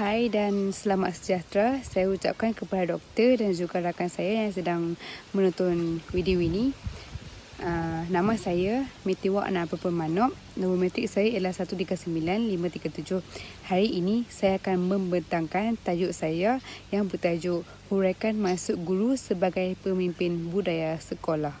Hai dan selamat sejahtera. Saya ucapkan kepada doktor dan juga rakan saya yang sedang menonton video ini. Nama saya Metiwak Anapapun Manop. Nombor metrik saya ialah 139-537. Hari ini saya akan membentangkan tajuk saya yang bertajuk Huraikan Masuk Guru sebagai Pemimpin Budaya Sekolah.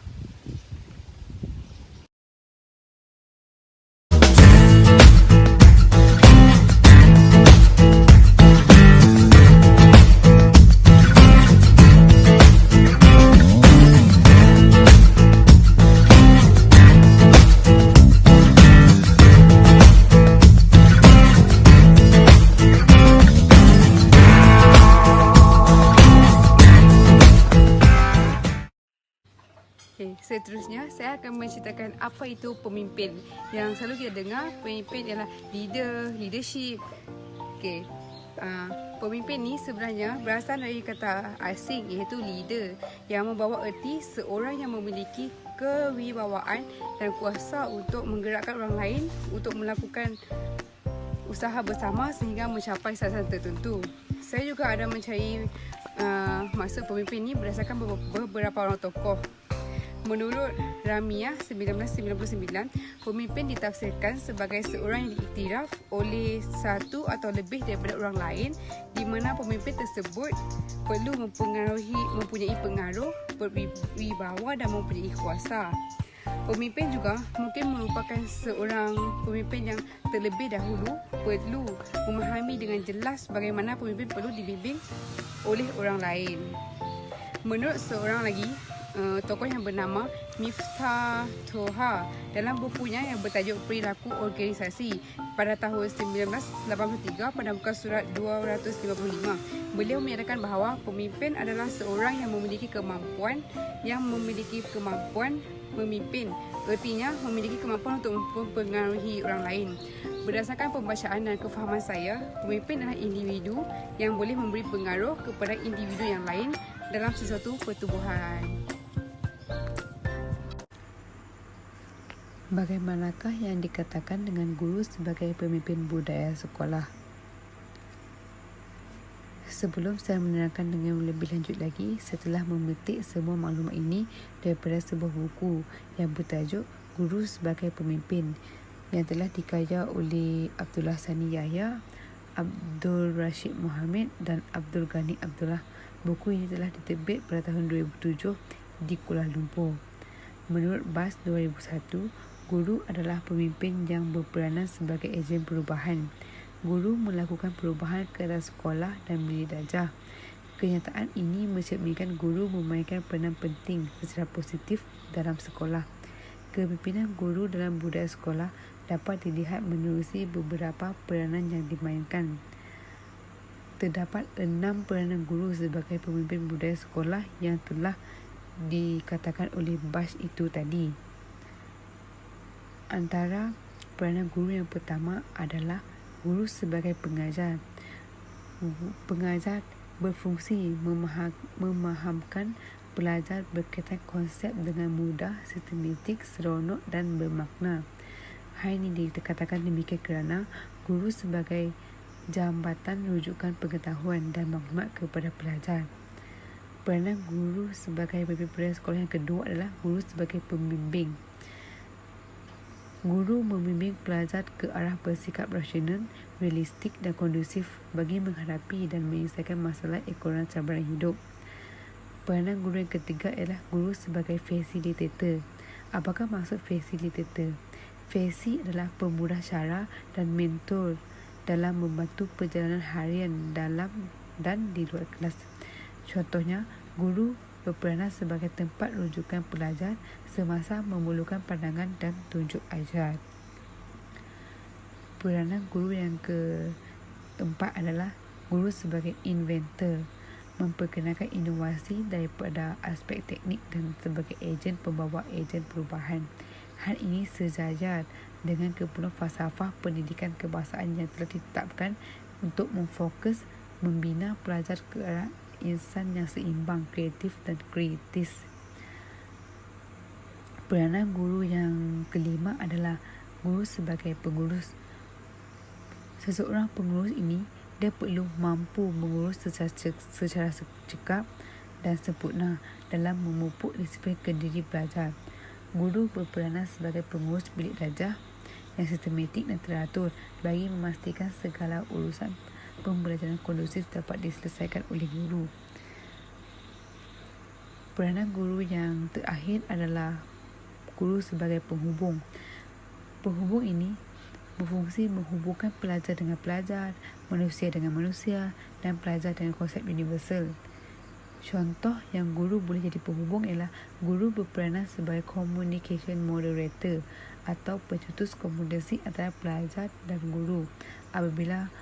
Seterusnya, saya akan menceritakan apa itu pemimpin. Yang selalu kita dengar, pemimpin ialah leadership. Pemimpin ni sebenarnya berasal dari kata asing iaitu leader, yang membawa erti seorang yang memiliki kewibawaan dan kuasa untuk menggerakkan orang lain untuk melakukan usaha bersama sehingga mencapai sasaran tertentu. Saya juga ada mencari maksud pemimpin ni berdasarkan beberapa orang tokoh. Menurut Ramiah 1999, pemimpin ditafsirkan sebagai seorang yang diiktiraf oleh satu atau lebih daripada orang lain, di mana pemimpin tersebut perlu mempunyai pengaruh, berwibawa dan mempunyai kuasa. Pemimpin juga mungkin merupakan seorang pemimpin yang terlebih dahulu perlu memahami dengan jelas bagaimana pemimpin perlu dibimbing oleh orang lain. Menurut seorang lagi tokoh yang bernama Miftah Toha, dalam bukunya yang bertajuk Perilaku Organisasi pada tahun 1983 pada muka surat 255, beliau menyatakan bahawa pemimpin adalah seorang yang memiliki kemampuan memimpin. Artinya memiliki kemampuan untuk mempengaruhi orang lain. Berdasarkan pembacaan dan kefahaman saya, pemimpin adalah individu yang boleh memberi pengaruh kepada individu yang lain dalam sesuatu pertubuhan. Bagaimanakah yang dikatakan dengan guru sebagai pemimpin budaya sekolah? Sebelum saya menerangkan dengan lebih lanjut lagi, setelah memetik semua maklumat ini daripada sebuah buku yang bertajuk Guru sebagai Pemimpin yang telah dikarya oleh Abdullah Sani Yahya, Abdul Rashid Mohammed dan Abdul Ghani Abdullah. Buku ini telah diterbit pada tahun 2007 di Kuala Lumpur. Menurut BAS 2001, guru adalah pemimpin yang berperanan sebagai ejen perubahan. Guru melakukan perubahan ke dalam sekolah dan mendidik darjah. Kenyataan ini mencerminkan guru memainkan peranan penting secara positif dalam sekolah. Kepimpinan guru dalam budaya sekolah dapat dilihat menerusi beberapa peranan yang dimainkan. Terdapat 6 peranan guru sebagai pemimpin budaya sekolah yang telah dikatakan oleh BAS itu tadi. Antara peranan guru yang pertama adalah guru sebagai pengajar. Pengajar berfungsi memahamkan pelajar berkaitan konsep dengan mudah, sistematik, seronok dan bermakna. Hal ini dikatakan demikian kerana guru sebagai jambatan rujukan pengetahuan dan maklumat kepada pelajar. Peranan guru sebagai pemimpin sekolah yang kedua adalah guru sebagai pembimbing. Guru membimbing pelajar ke arah bersikap rasional, realistik dan kondusif bagi menghadapi dan menyelesaikan masalah ekonomi cabaran hidup. Peranan guru yang ketiga ialah guru sebagai fasilitator. Apakah maksud fasilitator? Fasi adalah pemurah cara dan mentor dalam membantu perjalanan harian dalam dan di luar kelas. Contohnya, guru berperanan sebagai tempat rujukan pelajar semasa memerlukan pandangan dan tunjuk ajar. Peranan guru yang keempat adalah guru sebagai inventor, memperkenalkan inovasi daripada aspek teknik dan sebagai ejen pembawa ejen perubahan. Hal ini sejajar dengan keperluan falsafah pendidikan kebahasaan yang telah ditetapkan untuk memfokus membina pelajar ke arah insan yang seimbang, kreatif dan kritis. Peranan guru yang kelima adalah guru sebagai pengurus. Seseorang pengurus ini Dia perlu mampu mengurus secara cekap dan sempurna dalam memupuk disiplin kendiri belajar. Guru berperanan sebagai pengurus bilik darjah yang sistematik dan teratur bagi memastikan segala urusan pembelajaran kondusif dapat diselesaikan oleh guru. Peranan guru yang terakhir adalah guru sebagai penghubung. Penghubung ini berfungsi menghubungkan pelajar dengan pelajar, manusia dengan manusia dan pelajar dengan konsep universal. Contoh yang guru boleh jadi penghubung ialah guru berperanan sebagai communication moderator atau pencetus komunikasi antara pelajar dan guru. Apabila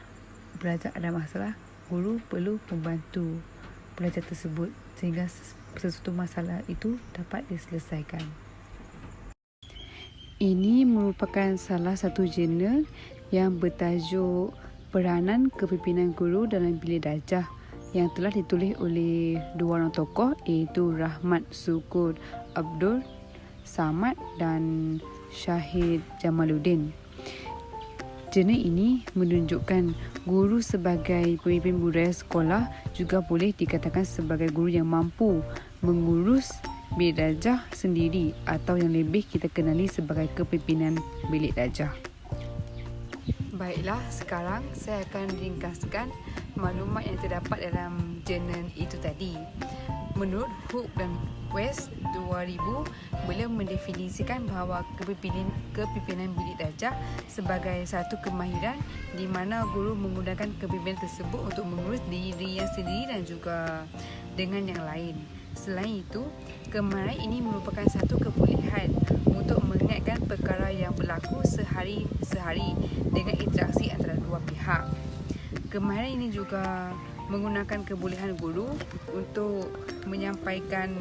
pelajar ada masalah, guru perlu membantu pelajar tersebut sehingga sesuatu masalah itu dapat diselesaikan. Ini merupakan salah satu jurnal yang bertajuk Peranan Kepimpinan Guru dalam Bilik Darjah yang telah ditulis oleh dua orang tokoh iaitu Rahmat Syukur Abdul Samad dan Syahid Jamaluddin. Jurnal ini menunjukkan guru sebagai pemimpin budaya sekolah juga boleh dikatakan sebagai guru yang mampu mengurus bilik darjah sendiri atau yang lebih kita kenali sebagai kepimpinan bilik darjah. Baiklah, sekarang saya akan ringkaskan maklumat yang terdapat dalam jurnal itu tadi. Menurut Hook dan West 2000, beliau mendefinisikan bahawa kepimpinan bilik darjah sebagai satu kemahiran di mana guru menggunakan kepimpinan tersebut untuk mengurus diri yang sendiri dan juga dengan yang lain. Selain itu, kemahiran ini merupakan satu kebolehan untuk mengingatkan perkara yang berlaku sehari-hari dengan interaksi antara dua pihak. Kemahiran ini juga menggunakan kebolehan guru untuk menyampaikan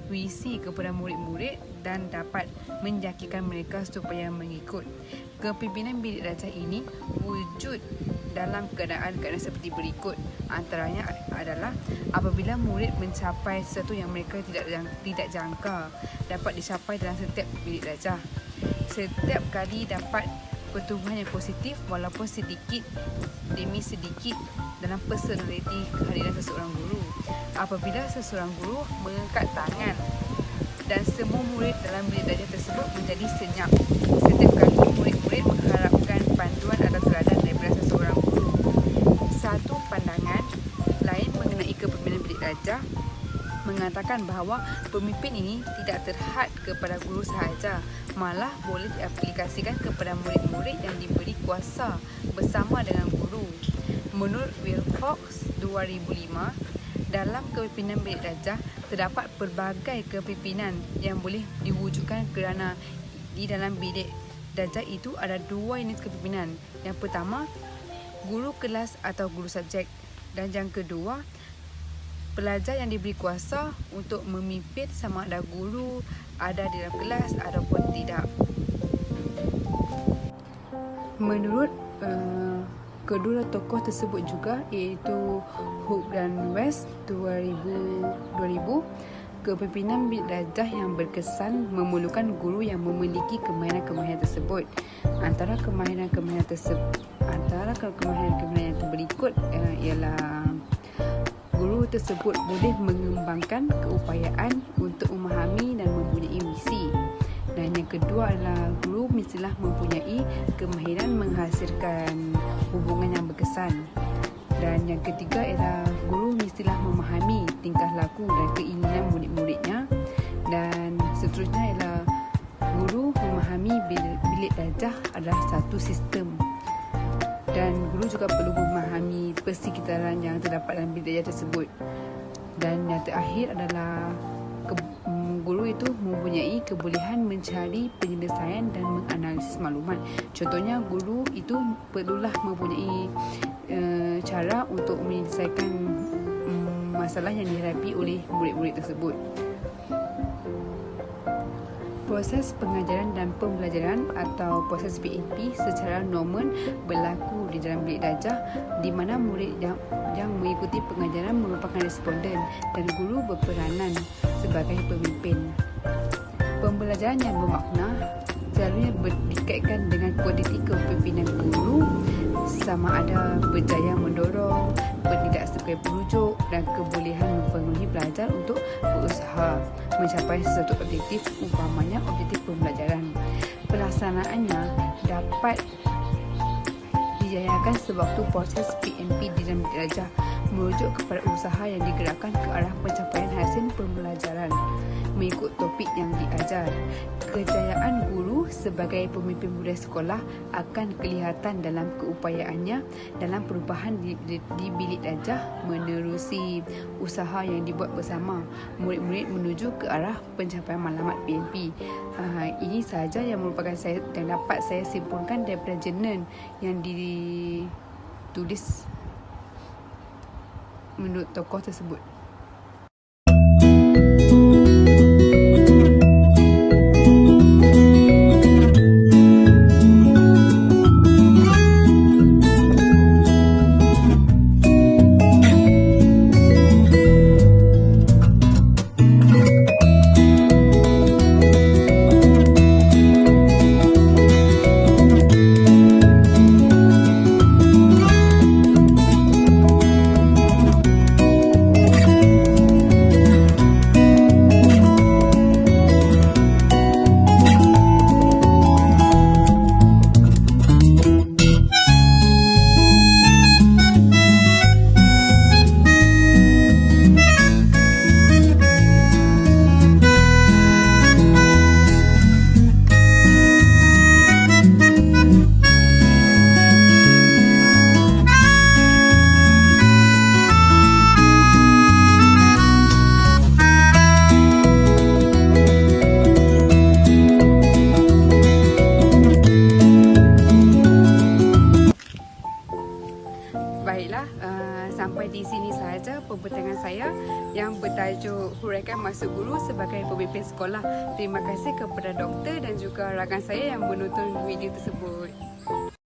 visi kepada murid-murid dan dapat menyakinkan mereka supaya mengikut. Kepimpinan bilik darjah ini wujud dalam keadaan-keadaan seperti berikut. Antaranya adalah apabila murid mencapai sesuatu yang mereka tidak jangka dapat dicapai dalam setiap bilik darjah. Setiap kali dapat pertumbuhan yang positif walaupun sedikit demi sedikit dalam personaliti kehadiran seseorang guru. Apabila seseorang guru mengangkat tangan dan semua murid dalam bilik darjah tersebut menjadi senyap setiap kali murid-murid mengharapkan bantuan atau teladan daripada seseorang guru. Satu pandangan lain mengenai kepimpinan bilik darjah mengatakan bahawa pemimpin ini tidak terhad kepada guru sahaja, malah boleh diaplikasikan kepada murid-murid yang diberi kuasa bersama dengan guru. Menurut Wilcox 2005, dalam kepimpinan bilik darjah terdapat pelbagai kepimpinan yang boleh diwujudkan kerana di dalam bilik darjah itu ada dua jenis kepimpinan. Yang pertama, guru kelas atau guru subjek, dan yang kedua, pelajar yang diberi kuasa untuk memimpin sama ada guru ada di dalam kelas ataupun tidak. Menurut kedua tokoh tersebut juga iaitu Hook dan West 2000, kepimpinan bilik darjah yang berkesan memerlukan guru yang memiliki kemahiran-kemahiran tersebut. Antara kemahiran-kemahiran yang berikut ialah guru tersebut boleh mengembangkan keupayaan untuk memahami dan mempunyai misi. Dan yang kedua adalah guru mestilah mempunyai kemahiran menghasilkan hubungan yang berkesan. Dan yang ketiga ialah guru mestilah memahami tingkah laku dan keinginan murid-muridnya. Dan seterusnya ialah guru memahami bilik darjah adalah satu sistem. Dan guru juga perlu memahami persekitaran yang terdapat dalam bilik darjah tersebut. Dan yang terakhir adalah guru itu mempunyai kebolehan mencari penyelesaian dan menganalisis maklumat. Contohnya, guru itu perlulah mempunyai cara untuk menyelesaikan masalah yang dihadapi oleh murid-murid tersebut. Proses pengajaran dan pembelajaran atau proses BNP secara normal berlaku di dalam bilik darjah di mana murid yang mengikuti pengajaran merupakan responden dan guru berperanan sebagai pemimpin. Pembelajaran yang bermakna selalunya dikaitkan dengan kualiti kepimpinan guru, sama ada berjaya mendorong sebagai perujuk dan kebolehan mempengaruhi pelajar untuk berusaha mencapai sesuatu objektif, umpamanya objektif pembelajaran. Pelaksanaannya dapat dijayakan sewaktu proses PMP di dalam bilik darjah merujuk kepada usaha yang digerakkan ke arah pencapaian hasil pembelajaran mengikut topik yang diajar. Kejayaan guru sebagai pemimpin budaya sekolah akan kelihatan dalam keupayaannya dalam perubahan di bilik darjah menerusi usaha yang dibuat bersama murid-murid menuju ke arah pencapaian maklumat PMP. Ini sahaja yang merupakan yang dapat saya simpulkan daripada jurnal yang ditulis menurut tokoh tersebut. Baiklah, sampai di sini sahaja pembentangan saya yang bertajuk Huraikan Masuk Guru sebagai Pemimpin Sekolah. Terima kasih kepada doktor dan juga rakan saya yang menonton video tersebut.